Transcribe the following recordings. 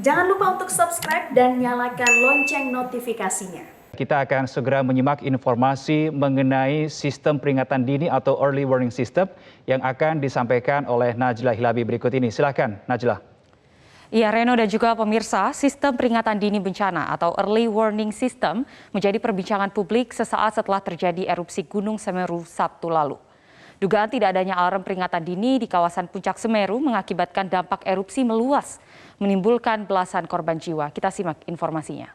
Jangan lupa untuk subscribe dan nyalakan lonceng notifikasinya. Kita akan segera menyimak informasi mengenai sistem peringatan dini atau early warning system yang akan disampaikan oleh Najla Hilabi berikut ini. Silakan, Najla. Ya, Reno dan juga pemirsa, sistem peringatan dini bencana atau early warning system menjadi perbincangan publik sesaat setelah terjadi erupsi Gunung Semeru Sabtu lalu. Dugaan tidak adanya alarm peringatan dini di kawasan Puncak Semeru mengakibatkan dampak erupsi meluas, menimbulkan belasan korban jiwa. Kita simak informasinya.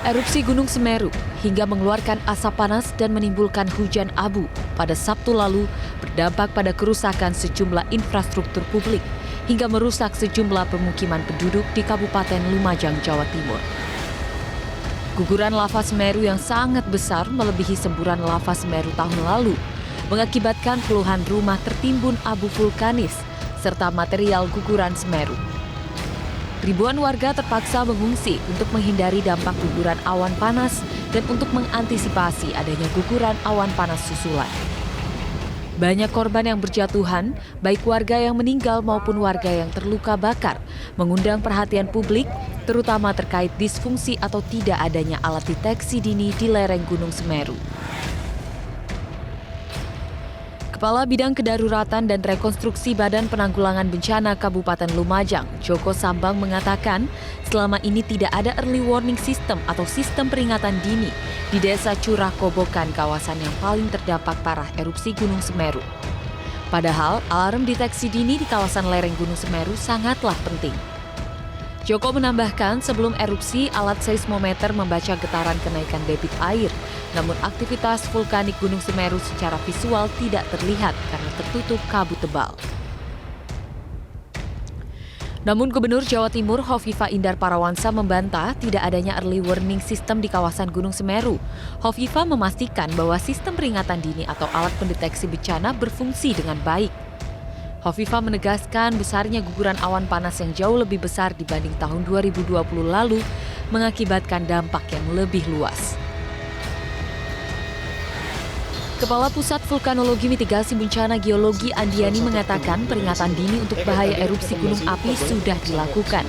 Erupsi Gunung Semeru hingga mengeluarkan asap panas dan menimbulkan hujan abu pada Sabtu lalu berdampak pada kerusakan sejumlah infrastruktur publik hingga merusak sejumlah pemukiman penduduk di Kabupaten Lumajang, Jawa Timur. Guguran lava Semeru yang sangat besar melebihi semburan lava Semeru tahun lalu mengakibatkan puluhan rumah tertimbun abu vulkanis serta material guguran Semeru. Ribuan warga terpaksa mengungsi untuk menghindari dampak guguran awan panas dan untuk mengantisipasi adanya guguran awan panas susulan. Banyak korban yang berjatuhan, baik warga yang meninggal maupun warga yang terluka bakar, mengundang perhatian publik, terutama terkait disfungsi atau tidak adanya alat deteksi dini di lereng Gunung Semeru. Kepala Bidang Kedaruratan dan Rekonstruksi Badan Penanggulangan Bencana Kabupaten Lumajang, Joko Sambang mengatakan, selama ini tidak ada early warning system atau sistem peringatan dini di Desa Curah Kobokan, kawasan yang paling terdampak parah erupsi Gunung Semeru. Padahal, alarm deteksi dini di kawasan lereng Gunung Semeru sangatlah penting. Joko menambahkan sebelum erupsi, alat seismometer membaca getaran kenaikan debit air. Namun aktivitas vulkanik Gunung Semeru secara visual tidak terlihat karena tertutup kabut tebal. Namun Gubernur Jawa Timur Hovifah Indar Parawansa membantah tidak adanya early warning system di kawasan Gunung Semeru. Hovifah memastikan bahwa sistem peringatan dini atau alat pendeteksi bencana berfungsi dengan baik. Hovifah menegaskan besarnya guguran awan panas yang jauh lebih besar dibanding tahun 2020 lalu mengakibatkan dampak yang lebih luas. Kepala Pusat Vulkanologi Mitigasi Bencana Geologi Andiani mengatakan peringatan dini untuk bahaya erupsi gunung api sudah dilakukan.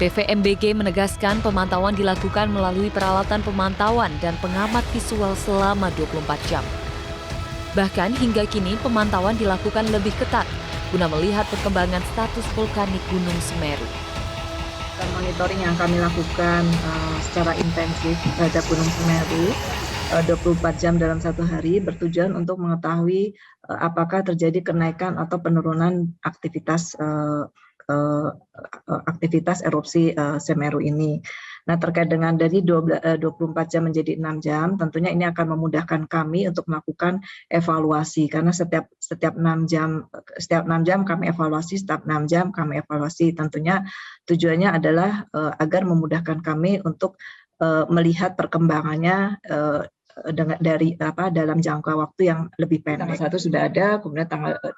PVMBG menegaskan pemantauan dilakukan melalui peralatan pemantauan dan pengamat visual selama 24 jam. Bahkan hingga kini pemantauan dilakukan lebih ketat guna melihat perkembangan status vulkanik Gunung Semeru. Monitoring yang kami lakukan secara intensif terhadap Gunung Semeru 24 jam dalam satu hari bertujuan untuk mengetahui apakah terjadi kenaikan atau penurunan aktivitas erupsi Semeru ini. Nah, terkait dengan dari 24 jam menjadi 6 jam, tentunya ini akan memudahkan kami untuk melakukan evaluasi karena setiap 6 jam kami evaluasi, setiap 6 jam kami evaluasi. Tentunya tujuannya adalah agar memudahkan kami untuk melihat perkembangannya dalam jangka waktu yang lebih pendek. Tanggal 1 sudah ada, kemudian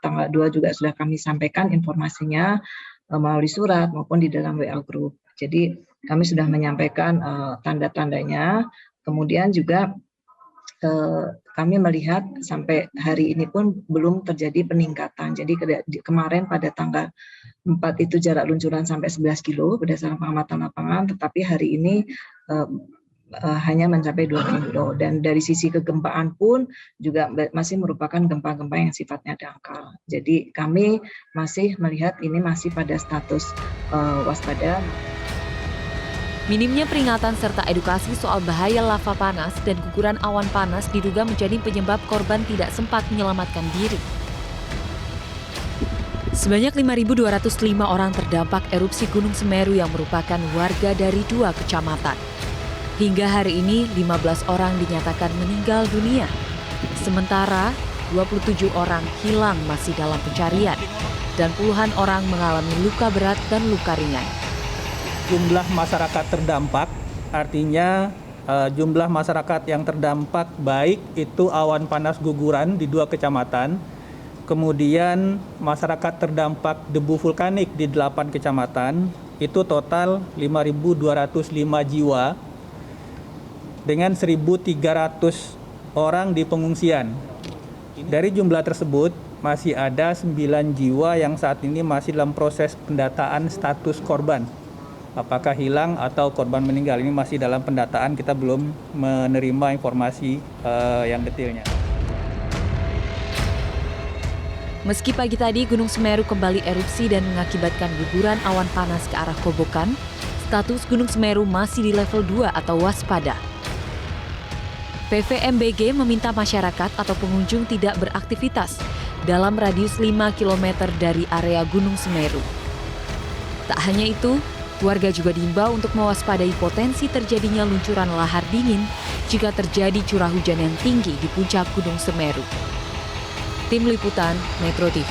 tanggal 2 juga sudah kami sampaikan informasinya melalui surat maupun di dalam WA Group. Jadi kami sudah menyampaikan tanda-tandanya, kemudian juga kami melihat sampai hari ini pun belum terjadi peningkatan. Jadi kemarin pada tanggal 4 itu jarak luncuran sampai 11 kilo berdasarkan pengamatan lapangan, tetapi hari ini hanya mencapai 2 kilo. Dan dari sisi kegempaan pun juga masih merupakan gempa-gempa yang sifatnya dangkal. Jadi kami masih melihat ini masih pada status waspada. Minimnya peringatan serta edukasi soal bahaya lava panas dan guguran awan panas diduga menjadi penyebab korban tidak sempat menyelamatkan diri. Sebanyak 5.205 orang terdampak erupsi Gunung Semeru yang merupakan warga dari 2 kecamatan. Hingga hari ini 15 orang dinyatakan meninggal dunia. Sementara 27 orang hilang masih dalam pencarian dan puluhan orang mengalami luka berat dan luka ringan. Jumlah masyarakat terdampak artinya jumlah masyarakat yang terdampak baik itu awan panas guguran di 2 kecamatan, kemudian masyarakat terdampak debu vulkanik di 8 kecamatan, itu total 5.205 jiwa dengan 1.300 orang di pengungsian. Dari jumlah tersebut masih ada 9 jiwa yang saat ini masih dalam proses pendataan status korban. Apakah hilang atau korban meninggal, ini masih dalam pendataan, kita belum menerima informasi yang detailnya. Meski pagi tadi Gunung Semeru kembali erupsi dan mengakibatkan guguran awan panas ke arah Kobokan, status Gunung Semeru masih di level 2 atau waspada. PVMBG meminta masyarakat atau pengunjung tidak beraktivitas dalam radius 5 km dari area Gunung Semeru. Tak hanya itu, warga juga diimbau untuk mewaspadai potensi terjadinya luncuran lahar dingin jika terjadi curah hujan yang tinggi di puncak Gunung Semeru. Tim Liputan Metro TV.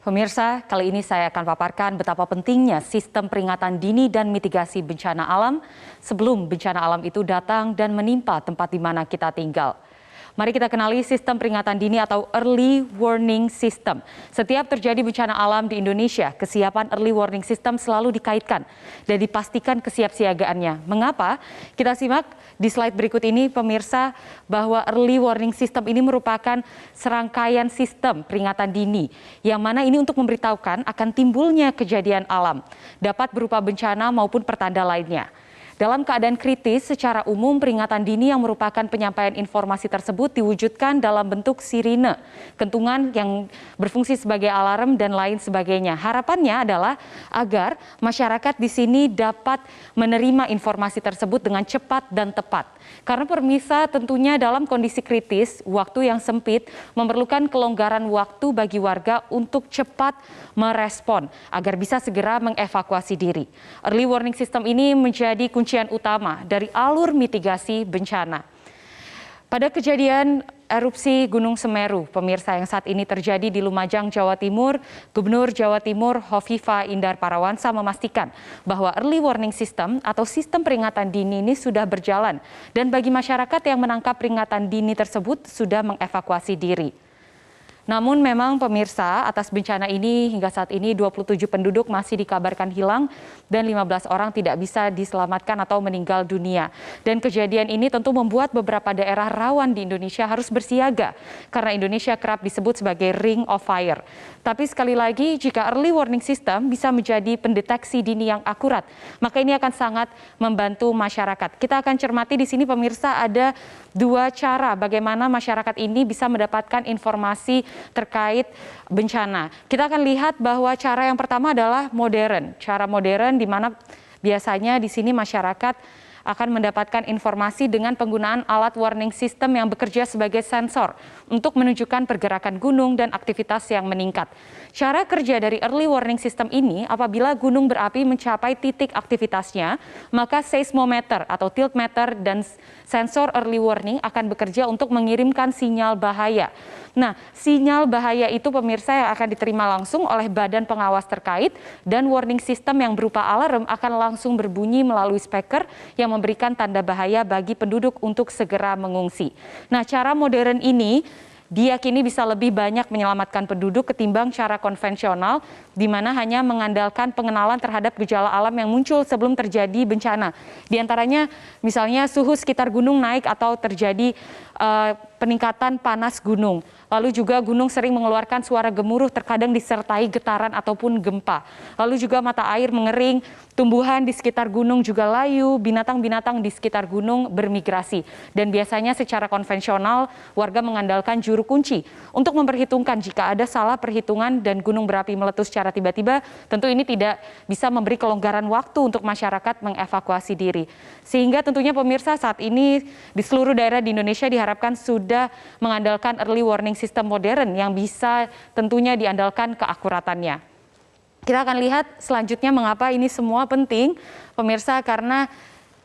Pemirsa, kali ini saya akan paparkan betapa pentingnya sistem peringatan dini dan mitigasi bencana alam sebelum bencana alam itu datang dan menimpa tempat di mana kita tinggal. Mari kita kenali sistem peringatan dini atau Early Warning System. Setiap terjadi bencana alam di Indonesia, kesiapan Early Warning System selalu dikaitkan dan dipastikan kesiapsiagaannya. Mengapa? Kita simak di slide berikut ini, pemirsa, bahwa Early Warning System ini merupakan serangkaian sistem peringatan dini yang mana ini untuk memberitahukan akan timbulnya kejadian alam, dapat berupa bencana maupun pertanda lainnya. Dalam keadaan kritis, secara umum peringatan dini yang merupakan penyampaian informasi tersebut diwujudkan dalam bentuk sirine, kentungan yang berfungsi sebagai alarm dan lain sebagainya. Harapannya adalah agar masyarakat di sini dapat menerima informasi tersebut dengan cepat dan tepat. Karena permisa tentunya dalam kondisi kritis, waktu yang sempit memerlukan kelonggaran waktu bagi warga untuk cepat merespon agar bisa segera mengevakuasi diri. Early warning system ini menjadi kuncian utama dari alur mitigasi bencana. Pada kejadian erupsi Gunung Semeru, pemirsa, yang saat ini terjadi di Lumajang, Jawa Timur, Gubernur Jawa Timur Hovifah Indar Parawansa memastikan bahwa early warning system atau sistem peringatan dini ini sudah berjalan dan bagi masyarakat yang menangkap peringatan dini tersebut sudah mengevakuasi diri. Namun memang pemirsa, atas bencana ini hingga saat ini 27 penduduk masih dikabarkan hilang dan 15 orang tidak bisa diselamatkan atau meninggal dunia. Dan kejadian ini tentu membuat beberapa daerah rawan di Indonesia harus bersiaga karena Indonesia kerap disebut sebagai ring of fire. Tapi sekali lagi, jika early warning system bisa menjadi pendeteksi dini yang akurat, maka ini akan sangat membantu masyarakat. Kita akan cermati di sini, pemirsa, ada dua cara bagaimana masyarakat ini bisa mendapatkan informasi terkait bencana. Kita akan lihat bahwa cara yang pertama adalah modern. Cara modern di mana biasanya di sini masyarakat akan mendapatkan informasi dengan penggunaan alat warning system yang bekerja sebagai sensor untuk menunjukkan pergerakan gunung dan aktivitas yang meningkat. Cara kerja dari early warning system ini, apabila gunung berapi mencapai titik aktivitasnya, maka seismometer atau tiltmeter dan sensor early warning akan bekerja untuk mengirimkan sinyal bahaya. Nah, sinyal bahaya itu, pemirsa, yang akan diterima langsung oleh badan pengawas terkait dan warning system yang berupa alarm akan langsung berbunyi melalui speaker yang memberikan tanda bahaya bagi penduduk untuk segera mengungsi. Nah, cara modern ini diyakini bisa lebih banyak menyelamatkan penduduk ketimbang cara konvensional di mana hanya mengandalkan pengenalan terhadap gejala alam yang muncul sebelum terjadi bencana. Di antaranya misalnya suhu sekitar gunung naik atau terjadi peningkatan panas gunung. Lalu juga gunung sering mengeluarkan suara gemuruh terkadang disertai getaran ataupun gempa. Lalu juga mata air mengering, tumbuhan di sekitar gunung juga layu, binatang-binatang di sekitar gunung bermigrasi. Dan biasanya secara konvensional warga mengandalkan juru kunci untuk memperhitungkan jika ada salah perhitungan dan gunung berapi meletus secara tiba-tiba, tentu ini tidak bisa memberi kelonggaran waktu untuk masyarakat mengevakuasi diri. Sehingga tentunya pemirsa, saat ini di seluruh daerah di Indonesia diharapkan sudah mengandalkan early warning system modern yang bisa tentunya diandalkan keakuratannya. Kita akan lihat selanjutnya mengapa ini semua penting, pemirsa, karena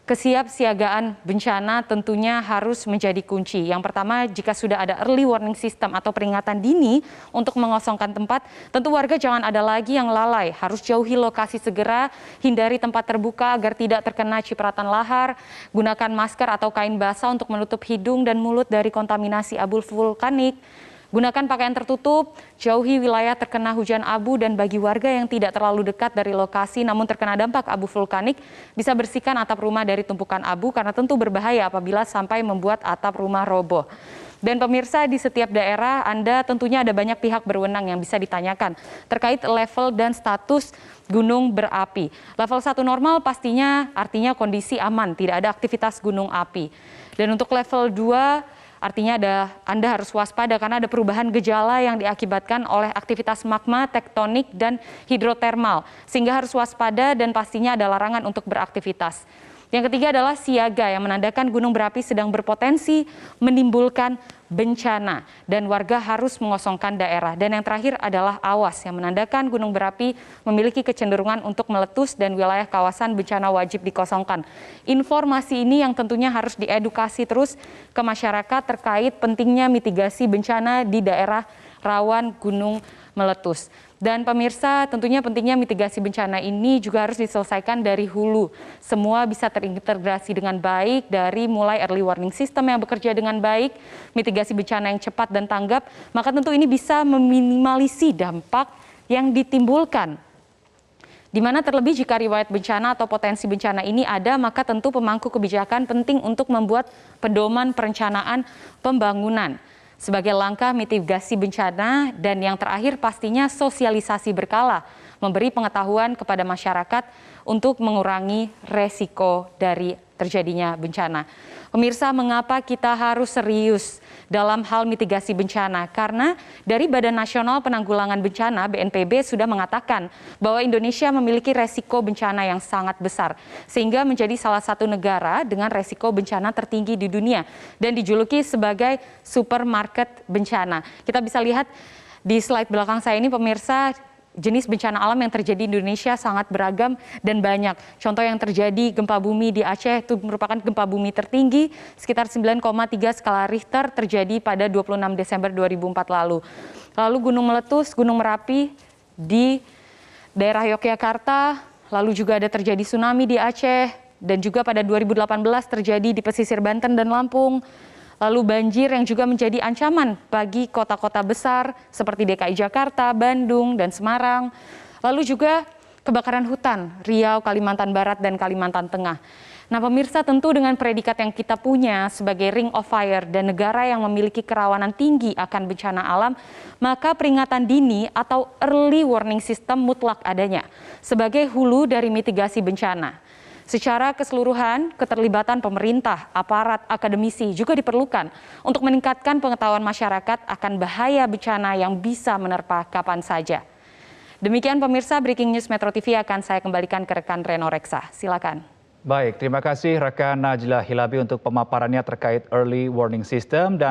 kesiapsiagaan bencana tentunya harus menjadi kunci. Yang pertama, jika sudah ada early warning system atau peringatan dini untuk mengosongkan tempat, tentu warga jangan ada lagi yang lalai. Harus jauhi lokasi segera, hindari tempat terbuka agar tidak terkena cipratan lahar, gunakan masker atau kain basah untuk menutup hidung dan mulut dari kontaminasi abu vulkanik. Gunakan pakaian tertutup, jauhi wilayah terkena hujan abu, dan bagi warga yang tidak terlalu dekat dari lokasi namun terkena dampak abu vulkanik, bisa bersihkan atap rumah dari tumpukan abu karena tentu berbahaya apabila sampai membuat atap rumah roboh. Dan pemirsa, di setiap daerah Anda tentunya ada banyak pihak berwenang yang bisa ditanyakan terkait level dan status gunung berapi. Level 1 normal pastinya artinya kondisi aman, tidak ada aktivitas gunung api. Dan untuk level 2 artinya Anda harus waspada karena ada perubahan gejala yang diakibatkan oleh aktivitas magma, tektonik, dan hidrotermal. Sehingga harus waspada dan pastinya ada larangan untuk beraktivitas. Yang ketiga adalah siaga yang menandakan gunung berapi sedang berpotensi menimbulkan bencana dan warga harus mengosongkan daerah. Dan yang terakhir adalah awas yang menandakan gunung berapi memiliki kecenderungan untuk meletus dan wilayah kawasan bencana wajib dikosongkan. Informasi ini yang tentunya harus diedukasi terus ke masyarakat terkait pentingnya mitigasi bencana di daerah rawan gunung meletus. Dan pemirsa, tentunya pentingnya mitigasi bencana ini juga harus diselesaikan dari hulu. Semua bisa terintegrasi dengan baik dari mulai early warning system yang bekerja dengan baik, mitigasi bencana yang cepat dan tanggap, maka tentu ini bisa meminimalisi dampak yang ditimbulkan. Di mana terlebih jika riwayat bencana atau potensi bencana ini ada, maka tentu pemangku kebijakan penting untuk membuat pedoman perencanaan pembangunan sebagai langkah mitigasi bencana, dan yang terakhir pastinya sosialisasi berkala, memberi pengetahuan kepada masyarakat untuk mengurangi resiko dari terjadinya bencana. Pemirsa, mengapa kita harus serius dalam hal mitigasi bencana? Karena dari Badan Nasional Penanggulangan Bencana (BNPB) sudah mengatakan bahwa Indonesia memiliki resiko bencana yang sangat besar, sehingga menjadi salah satu negara dengan resiko bencana tertinggi di dunia dan dijuluki sebagai supermarket bencana. Kita bisa lihat di slide belakang saya ini, pemirsa, jenis bencana alam yang terjadi di Indonesia sangat beragam dan banyak. Contoh yang terjadi gempa bumi di Aceh itu merupakan gempa bumi tertinggi sekitar 9,3 skala Richter terjadi pada 26 Desember 2004 lalu. Lalu gunung meletus, gunung Merapi di daerah Yogyakarta, lalu juga ada terjadi tsunami di Aceh, dan juga pada 2018 terjadi di pesisir Banten dan Lampung. Lalu banjir yang juga menjadi ancaman bagi kota-kota besar seperti DKI Jakarta, Bandung, dan Semarang. Lalu juga kebakaran hutan, Riau, Kalimantan Barat, dan Kalimantan Tengah. Nah pemirsa, tentu dengan predikat yang kita punya sebagai Ring of Fire dan negara yang memiliki kerawanan tinggi akan bencana alam, maka peringatan dini atau early warning system mutlak adanya sebagai hulu dari mitigasi bencana. Secara keseluruhan, keterlibatan pemerintah, aparat, akademisi juga diperlukan untuk meningkatkan pengetahuan masyarakat akan bahaya bencana yang bisa menerpa kapan saja. Demikian pemirsa, Breaking News Metro TV akan saya kembalikan ke rekan Reno Reksa. Silakan. Baik, terima kasih rekan Najla Hilabi untuk pemaparannya terkait early warning system. Dan